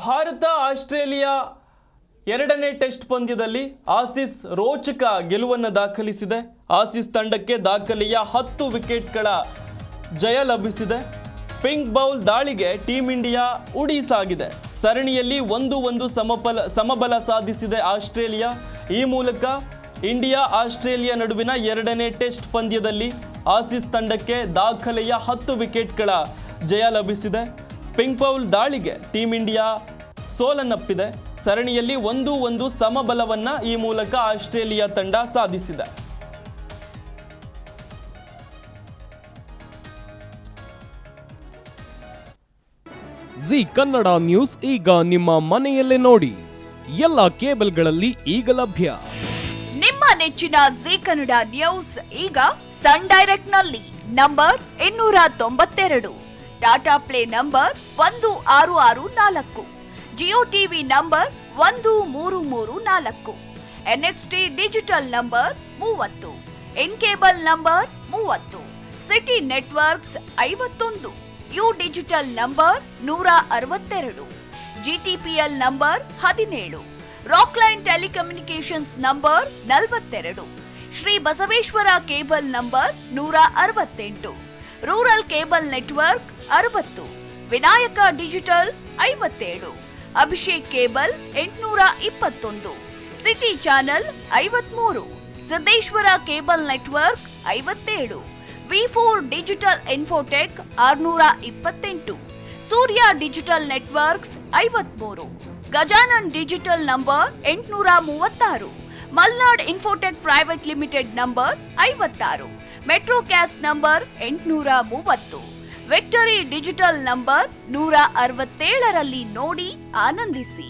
Bharat Australia ಎರಡನೇ test ಪಂದ್ಯದಲ್ಲಿ Aussies ರೋಚಕ ಗೆಲುವನ್ನು ದಾಖಲಿಸಿದೆ. ಆಸೀಸ್ ತಂಡಕ್ಕೆ ದಾಖಲೆಯ 10 ವಿಕೆಟ್ಗಳ ಜಯ ಲಭಿಸಿದೆ. ಪಿಂಕ್ ಬೌಲ್ ದಾಳಿಗೆ ಟೀಂ ಇಂಡಿಯಾ ಉಡಿ ಸಾಗಿದೆ. ಸರಣಿಯಲ್ಲಿ 1-1 ಸಮಬಲ ಸಾಧಿಸಿದೆ ಆಸ್ಟ್ರೇಲಿಯಾ. ಈ ಮೂಲಕ ಇಂಡಿಯಾ ಆಸ್ಟ್ರೇಲಿಯಾ ನಡುವಿನ ಎರಡನೇ ಟೆಸ್ಟ್ ಪಂದ್ಯದಲ್ಲಿ ಆಸೀಸ್ ತಂಡಕ್ಕೆ ದಾಖಲೆಯ 10 ವಿಕೆಟ್ಗಳ ಜಯ ಲಭಿಸಿದೆ. ಪಿಂಕ್ ಬೌಲ್ ದಾಳಿಗೆ ಟೀಂ ಇಂಡಿಯಾ ಸೋಲನ್ನಪ್ಪಿದೆ. ಸರಣಿಯಲ್ಲಿ 1-1 ಸಮಬಲವನ್ನು ಈ ಮೂಲಕ ಆಸ್ಟ್ರೇಲಿಯಾ ತಂಡ ಸಾಧಿಸಿದೆ. ಜಿ ಕನ್ನಡ ನ್ಯೂಸ್ ಈಗ ನಿಮ್ಮ ಮನೆಯಲ್ಲೇ ನೋಡಿ. ಎಲ್ಲ ಕೇಬಲ್ಗಳಲ್ಲಿ ಈಗ ಲಭ್ಯ. ನಿಮ್ಮ ನೆಚ್ಚಿನ ಜಿ ಕನ್ನಡ ನ್ಯೂಸ್ ಈಗ ಸನ್ ಡೈರೆಕ್ಟ್ ನಲ್ಲಿ number 292, Tata play number 1664, Jio TV number 1334, NXT digital number 30, N cable number 30, City networks 51, U digital number 162, GTPL number 17, Rockline telecommunications number 42, Shri Basaveshwara cable number 168, rural cable network 60, Vinayaka digital 57, Abhishek cable 821, City channel 53, Siddeshwara cable network 57, ವಿ4 digital infotech 628, Surya digital networks 53, Gajanan digital number 836, Malnad infotech private limited number 56, Metrocast number 830, Victory digital number 167ರಲ್ಲಿ ನೋಡಿ ಆನಂದಿಸಿ.